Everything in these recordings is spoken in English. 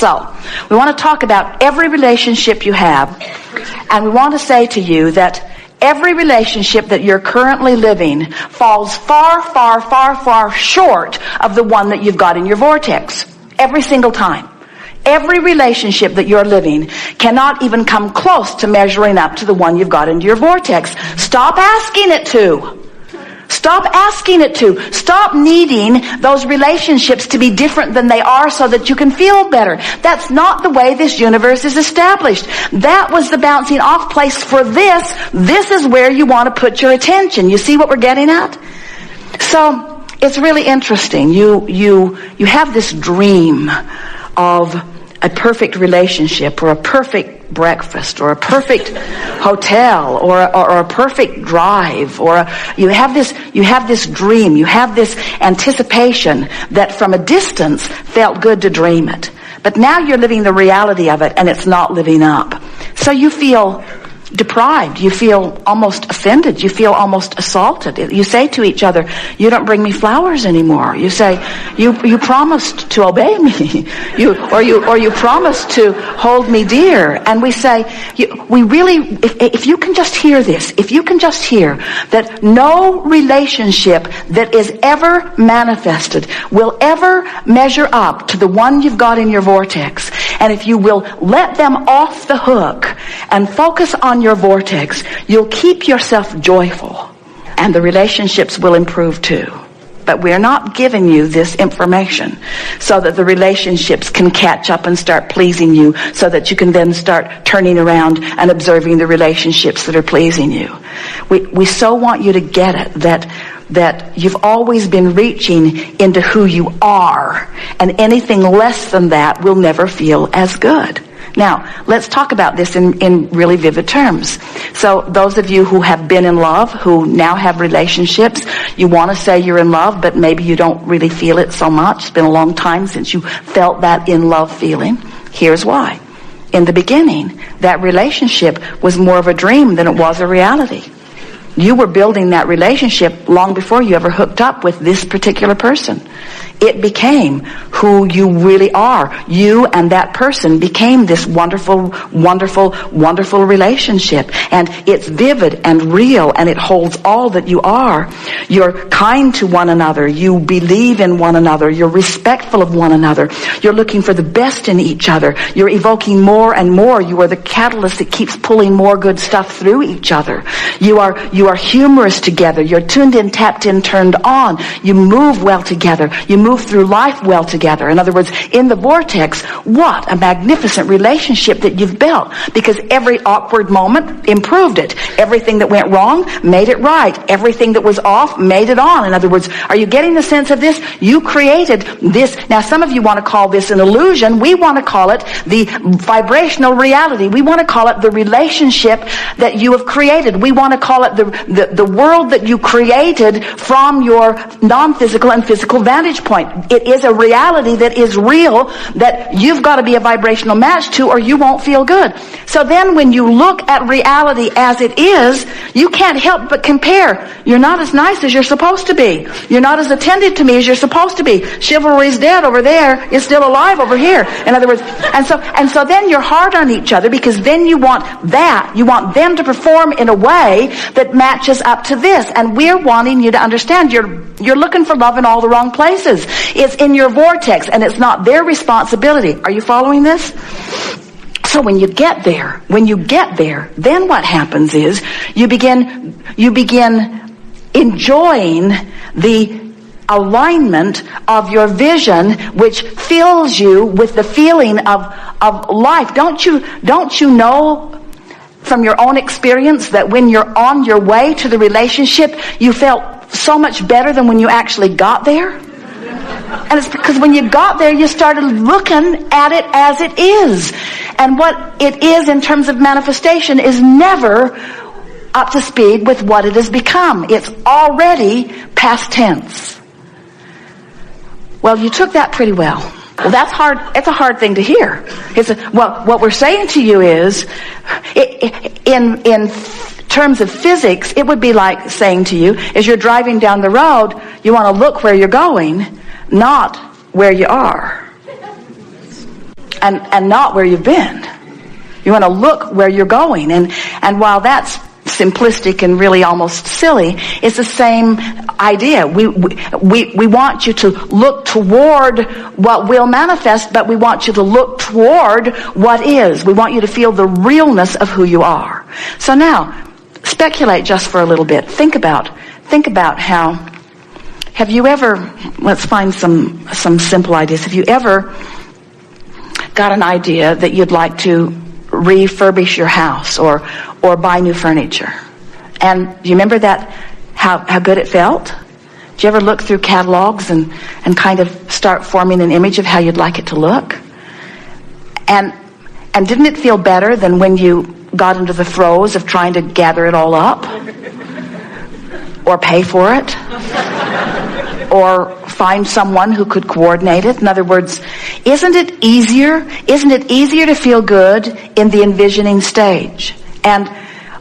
So, we want to talk about every relationship you have, and we want to say to you that every relationship that you're currently living falls far, far, far, far short of the one that you've got in your vortex. Every single time. Every relationship that you're living cannot even come close to measuring up to the one you've got into your vortex. Stop asking it to. Stop asking it to. Stop needing those relationships to be different than they are so that you can feel better. That's not the way this universe is established. That was the bouncing off place for this. This is where you want to put your attention. You see what we're getting at? So, it's really interesting. You have this dream of a perfect relationship or a perfect breakfast or a perfect hotel or a perfect drive, or you have this dream, you have this anticipation that from a distance felt good to dream it. But now you're living the reality of it and it's not living up. So you feel deprived, you feel almost offended, you feel almost assaulted. You say to each other, you don't bring me flowers anymore. You say, you promised to obey me. You promised to hold me dear. And we say, we really, if you can just hear this, if you can just hear that no relationship that is ever manifested will ever measure up to the one you've got in your vortex. And if you will let them off the hook and focus on your vortex, you'll keep yourself joyful and the relationships will improve too. But we're not giving you this information so that the relationships can catch up and start pleasing you, so that you can then start turning around and observing the relationships that are pleasing you. We so want you to get it that you've always been reaching into who you are, and anything less than that will never feel as good. Now, let's talk about this in really vivid terms. So those of you who have been in love, who now have relationships, you want to say you're in love, but maybe you don't really feel it so much. It's been a long time since you felt that in love feeling. Here's why. In the beginning, that relationship was more of a dream than it was a reality. You were building that relationship long before you ever hooked up with this particular person. It became who you really are. You and that person became this wonderful, wonderful, wonderful relationship. And it's vivid and real, and it holds all that you are. You're kind to one another. You believe in one another. You're respectful of one another. You're looking for the best in each other. You're evoking more and more. You are the catalyst that keeps pulling more good stuff through each other. You are humorous together. You're tuned in, tapped in, turned on. You move well together. You move through life well together. In other words, in the vortex, what a magnificent relationship that you've built, because every awkward moment improved it. Everything that went wrong made it right. Everything that was off made it on. In other words, are you getting the sense of this? You created this. Now, some of you want to call this an illusion. We want to call it the vibrational reality. We want to call it the relationship that you have created. We want to call it the world that you created from your non-physical and physical vantage point. It is a reality that is real, that you've got to be a vibrational match to, or you won't feel good. So then when you look at reality as it is, you can't help but compare. You're not as nice as you're supposed to be. You're not as attentive to me as you're supposed to be. Chivalry's dead over there. It's still alive over here. In other words, and so then you're hard on each other, because then you want that. You want them to perform in a way that matches up to this. And we're wanting you to understand you're looking for love in all the wrong places. It's in your vortex, and it's not their responsibility. Are you following this? So when you get there, then what happens is you begin enjoying the alignment of your vision, which fills you with the feeling of life. Don't you know from your own experience that when you're on your way to the relationship, you felt so much better than when you actually got there? And it's because when you got there, you started looking at it as it is. And what it is in terms of manifestation is never up to speed with what it has become. It's already past tense. Well, you took that pretty well. Well, that's hard. It's a hard thing to hear. What we're saying to you is, in terms of physics, it would be like saying to you, as you're driving down the road, you want to look where you're going, not where you are. and not where you've been. You want to look where you're going. And while that's simplistic and really almost silly, it's the same idea. We want you to look toward what will manifest, but we want you to look toward what is. We want you to feel the realness of who you are. So now, speculate just for a little bit. Think about how, have you ever, let's find some simple ideas. Have you ever got an idea that you'd like to refurbish your house or buy new furniture? And do you remember that, how good it felt? Did you ever look through catalogs and kind of start forming an image of how you'd like it to look? And didn't it feel better than when you got into the throes of trying to gather it all up? Or pay for it? Or find someone who could coordinate it? In other words, isn't it easier to feel good in the envisioning stage? And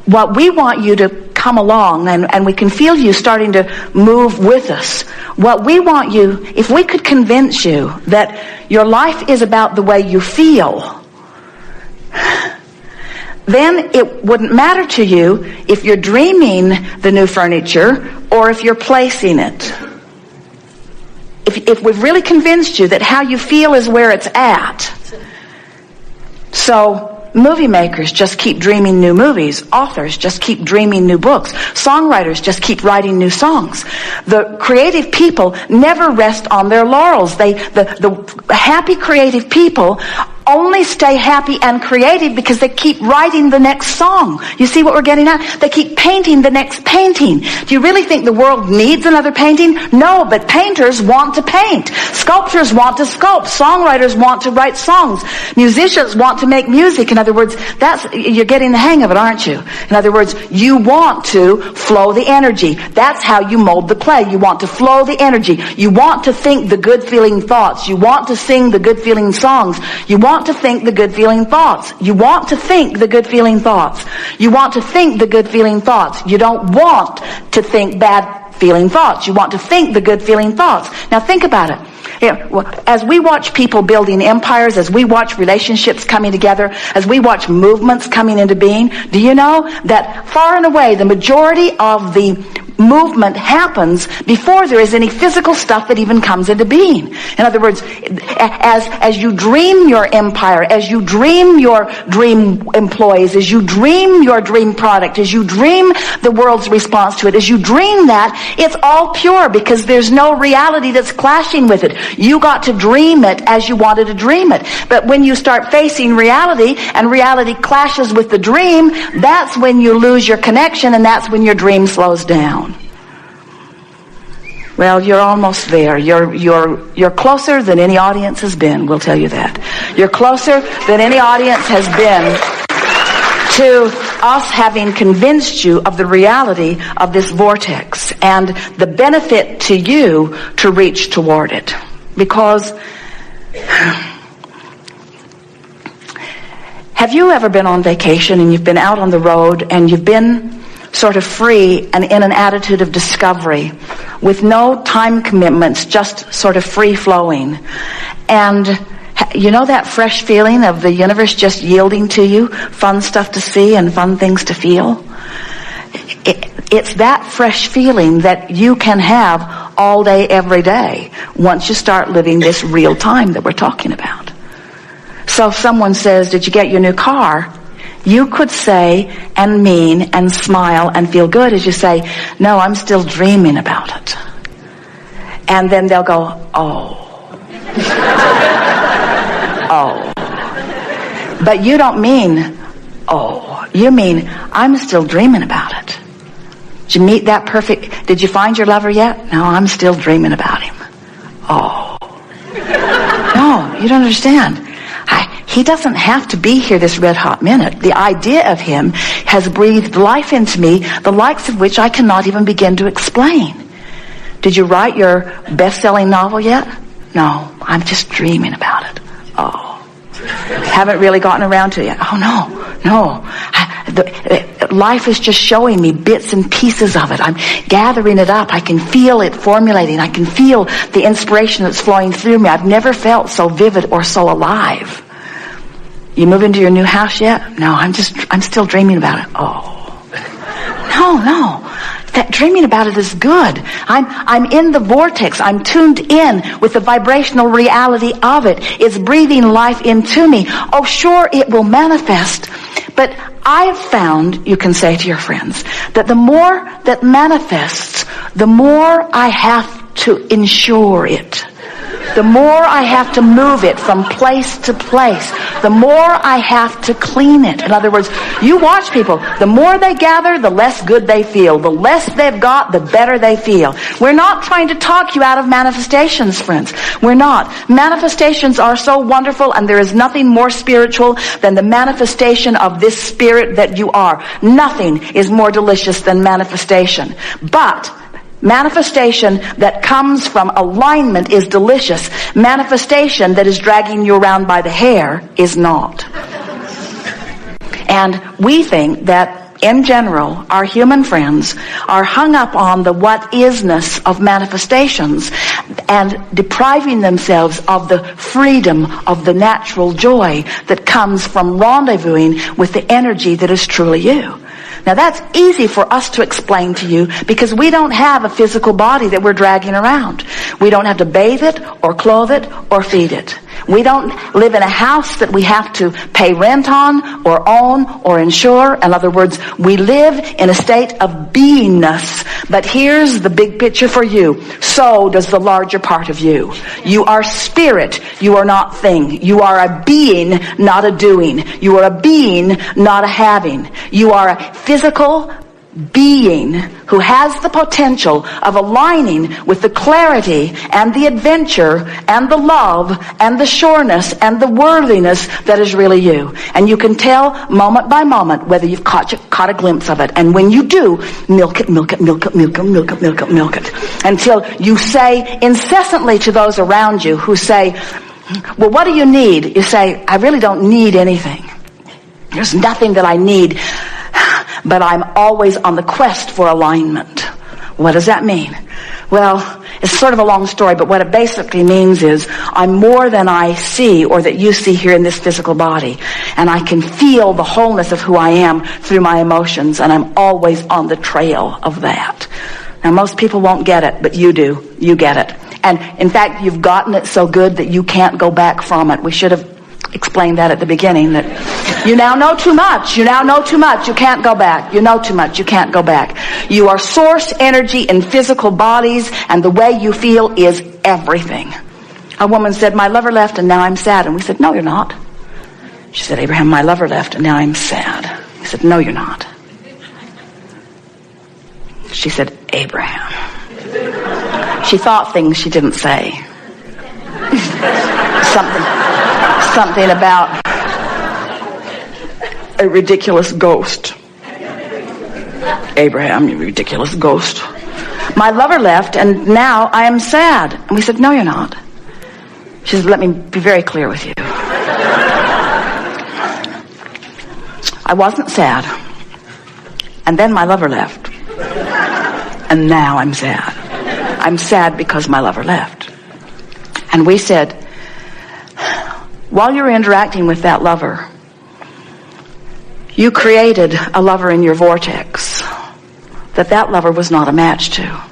what we want you to come along, and we can feel you starting to move with us. What we want you, if we could convince you that your life is about the way you feel, then it wouldn't matter to you if you're dreaming the new furniture or if you're placing it. If we've really convinced you that how you feel is where it's at. So movie makers just keep dreaming new movies. Authors just keep dreaming new books. Songwriters just keep writing new songs. The creative people never rest on their laurels. The happy creative people only stay happy and creative because they keep writing the next song. You see what we're getting at? They keep painting the next painting. Do you really think the world needs another painting? No, but painters want to paint. Sculptors want to sculpt. Songwriters want to write songs. Musicians want to make music. In other words, you're getting the hang of it, aren't you? In other words, you want to flow the energy. That's how you mold the clay. You want to flow the energy. You want to think the good feeling thoughts. You want to sing the good feeling songs. You want to think the good feeling thoughts. You want to think the good feeling thoughts. You want to think the good feeling thoughts. You don't want to think bad feeling thoughts. You want to think the good feeling thoughts. Now think about it. As we watch people building empires, as we watch relationships coming together, as we watch movements coming into being, do you know that far and away the majority of the movement happens before there is any physical stuff that even comes into being? In other words, as you dream your empire, as you dream your dream employees, as you dream your dream product, as you dream the world's response to it, as you dream that, it's all pure because there's no reality that's clashing with it. You got to dream it as you wanted to dream it. But when you start facing reality and reality clashes with the dream, that's when you lose your connection and that's when your dream slows down. Well, you're almost there. You're closer than any audience has been, we'll tell you that. You're closer than any audience has been to us having convinced you of the reality of this vortex and the benefit to you to reach toward it. Because have you ever been on vacation and you've been out on the road and you've been sort of free and in an attitude of discovery with no time commitments, just sort of free flowing? And you know that fresh feeling of the universe just yielding to you, fun stuff to see and fun things to feel? It's that fresh feeling that you can have all day, every day, once you start living this real time that we're talking about. So if someone says, did you get your new car? You could say and mean and smile and feel good as you say, no, I'm still dreaming about it. And then they'll go, oh. Oh. But you don't mean, oh. You mean, I'm still dreaming about it. Did you meet that perfect, did you find your lover yet? No, I'm still dreaming about him. Oh. No, you don't understand. He doesn't have to be here this red hot minute. The idea of him has breathed life into me, the likes of which I cannot even begin to explain. Did you write your best-selling novel yet? No, I'm just dreaming about it. Oh. Haven't really gotten around to it yet. Oh, no. Life is just showing me bits and pieces of it. I'm gathering it up. I can feel it formulating. I can feel the inspiration that's flowing through me. I've never felt so vivid or so alive. You move into your new house yet? No, I'm still dreaming about it. Oh. No. That dreaming about it is good. I'm in the vortex. I'm tuned in with the vibrational reality of it. It's breathing life into me. Oh, sure, it will manifest. But I've found, you can say to your friends, that the more that manifests, the more I have to ensure it. The more I have to move it from place to place, the more I have to clean it. In other words, you watch people, the more they gather, the less good they feel. The less they've got, the better they feel. We're not trying to talk you out of manifestations, friends. We're not. Manifestations are so wonderful, and there is nothing more spiritual than the manifestation of this spirit that you are. Nothing is more delicious than manifestation. But manifestation that comes from alignment is delicious. Manifestation that is dragging you around by the hair is not. And we think that, in general, our human friends are hung up on the what-isness of manifestations and depriving themselves of the freedom of the natural joy that comes from rendezvousing with the energy that is truly you. Now that's easy for us to explain to you because we don't have a physical body that we're dragging around. We don't have to bathe it or clothe it or feed it. We don't live in a house that we have to pay rent on or own or insure. In other words, we live in a state of beingness. But here's the big picture for you. So does the larger part of you. You are spirit. You are not thing. You are a being, not a doing. You are a being, not a having. You are a physical being who has the potential of aligning with the clarity and the adventure and the love and the sureness and the worthiness that is really you. And you can tell moment by moment whether you've caught a glimpse of it. And when you do, milk it, milk it, milk it, milk it, milk it, milk it, milk it. Until you say incessantly to those around you who say, well, what do you need? You say, I really don't need anything. There's nothing that I need. But I'm always on the quest for alignment. What does that mean? Well, it's sort of a long story, but what it basically means is I'm more than I see or that you see here in this physical body. And I can feel the wholeness of who I am through my emotions, and I'm always on the trail of that. Now, most people won't get it, but you do. You get it. And in fact, you've gotten it so good that you can't go back from it. We should have explained that at the beginning, that you now know too much. You now know too much. You can't go back. You know too much. You can't go back. You are source energy in physical bodies, and the way you feel is everything. A woman said, my lover left and now I'm sad. And we said, no, you're not. She said, Abraham, my lover left and now I'm sad. We said, no, you're not. She said, Abraham. She thought things she didn't say. Something about a ridiculous ghost. Abraham, you ridiculous ghost. My lover left and now I am sad. And we said, no, you're not. She said, let me be very clear with you. I wasn't sad. And then my lover left. And now I'm sad. I'm sad because my lover left. And we said, while you're interacting with that lover, you created a lover in your vortex that lover was not a match to.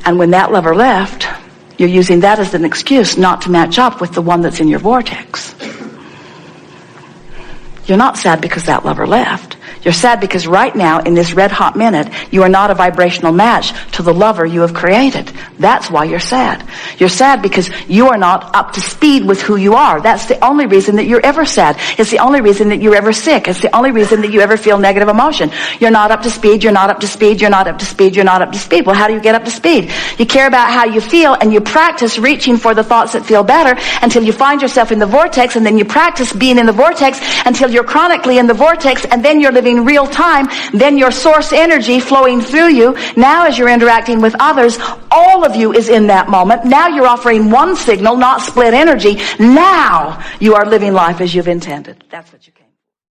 And when that lover left, you're using that as an excuse not to match up with the one that's in your vortex. You're not sad because that lover left. You're sad because right now, in this red hot minute, you are not a vibrational match to the lover you have created. That's why you're sad. You're sad because you are not up to speed with who you are. That's the only reason that you're ever sad. It's the only reason that you're ever sick. It's the only reason that you ever feel negative emotion. You're not up to speed, you're not up to speed, you're not up to speed, you're not up to speed. Well, how do you get up to speed? You care about how you feel, and you practice reaching for the thoughts that feel better until you find yourself in the vortex, and then you practice being in the vortex until you're chronically in the vortex, and then you're living real time. Then your source energy flowing through you. Now as you're interacting with others, all of you is in that moment. Now you're offering one signal, not split energy. Now you are living life as you've intended. That's what you can.